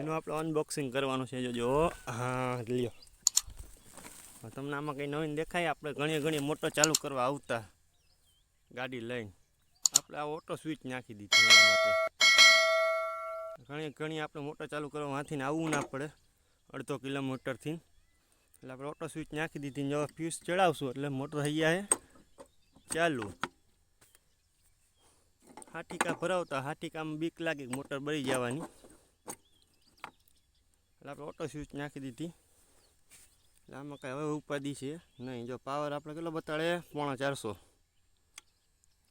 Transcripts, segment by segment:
એનું આપણે અનબોક્સિંગ કરવાનું છે. જોજો હા લ્યો, તમને આમાં કંઈ નવીન દેખાય? આપણે ઘણી મોટર ચાલુ કરવા આવતા ગાડી લઈને આપણે આ ઓટો સ્વિચ નાખી દીધી એના માટે. ઘણી આપણે મોટર ચાલુ કરવા વાંથીને આવવું ના પડે અડધો કિલોમીટરથી. એટલે આપણે ઓટો સ્વિચ નાખી દીધી. જો ફ્યુઝ ચડાવશું એટલે મોટર થઈ જાય ચાલુ. હાટીકા ભરાવતા હાટીકામાં બીક લાગે મોટર બળી જવાની, એટલે આપણે ઓટો સ્વિચ નાખી દીધી. એટલે આમાં કાંઈ હવે ઉપાધિ છે નહીં. જો પાવર આપણે કેટલો બતાડે? 450.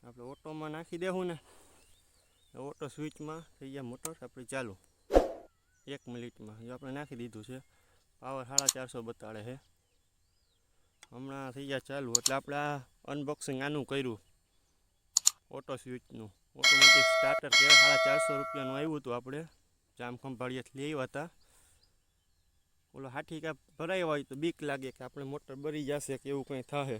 આપણે ઓટોમાં નાખી દેવું ને, ઓટો સ્વિચમાં થઈ જાય મોટર આપણી ચાલુ 1 મિનિટમાં. જો આપણે નાખી દીધું છે, પાવર 450 બતાડે છે. હમણાં થઈ જાય ચાલુ. એટલે આપણે આ અનબોક્સિંગ આનું કર્યું ઓટો સ્વિચનું. ઓટોમેટિક સ્ટાર્ટર કહેવાય. 450 રૂપિયાનું આવ્યું હતું. આપણે જામ ખંભાળિયાથી લઈ આવ્યા હતા. ઓલો હાઠીકા ભરાયા હોય તો બીક લાગે કે આપણે મોટર બળી જશે કે એવું કંઈ થશે,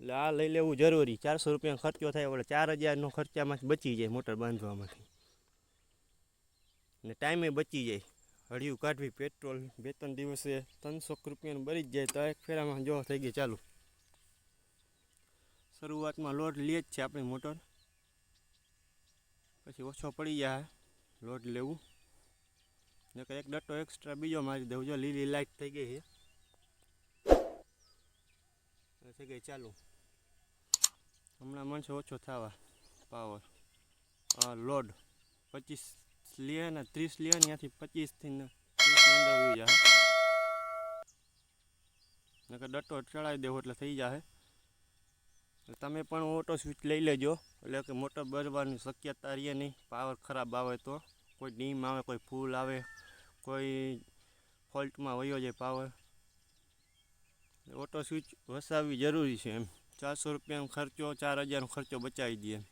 એટલે આ લઈ લેવું જરૂરી. 400 રૂપિયાનો ખર્ચો થાય, એટલે 4000નો ખર્ચામાંથી બચી જાય મોટર બાંધવામાંથી, ને ટાઈમે બચી જાય. હળિયું કાઢવી, પેટ્રોલ 2-3 દિવસે 300 રૂપિયાનું બળી જ જાય. તો એક ફેરામાં જો થઈ ગઈ ચાલુ. શરૂઆતમાં લોડ લે જ છે આપણી મોટર, પછી ઓછો પડી જાય લોડ લેવું. ને એક ડટ્ટો એક્સ્ટ્રા બીજો મારી દઉં. જો લીલી લાઇટ થઈ ગઈ છે, થઈ ગઈ ચાલુ. હમણાં મળશે ઓછો થવા પાવર. લોડ 25 લે ને 30 લે ને, ત્યાંથી 25 થી 30 અંદર આવી જાય. નકર ડટ્ટો ચડાવી દેવો એટલે થઈ જાય. તમે પણ ઓટો સ્વિચ લઈ લેજો, એટલે કે મોટર બળવાની શક્યતા રહે નહીં. પાવર ખરાબ આવે તો, કોઈ ડીમ આવે, કોઈ ફૂલ આવે, કોઈ ફોલ્ટમાં વયો જાય પાવર. ઓટો સ્વિચ વસાવવી જરૂરી છે એમ. 400 રૂપિયાનો ખર્ચો 4000નો ખર્ચો બચાવી દે એમ.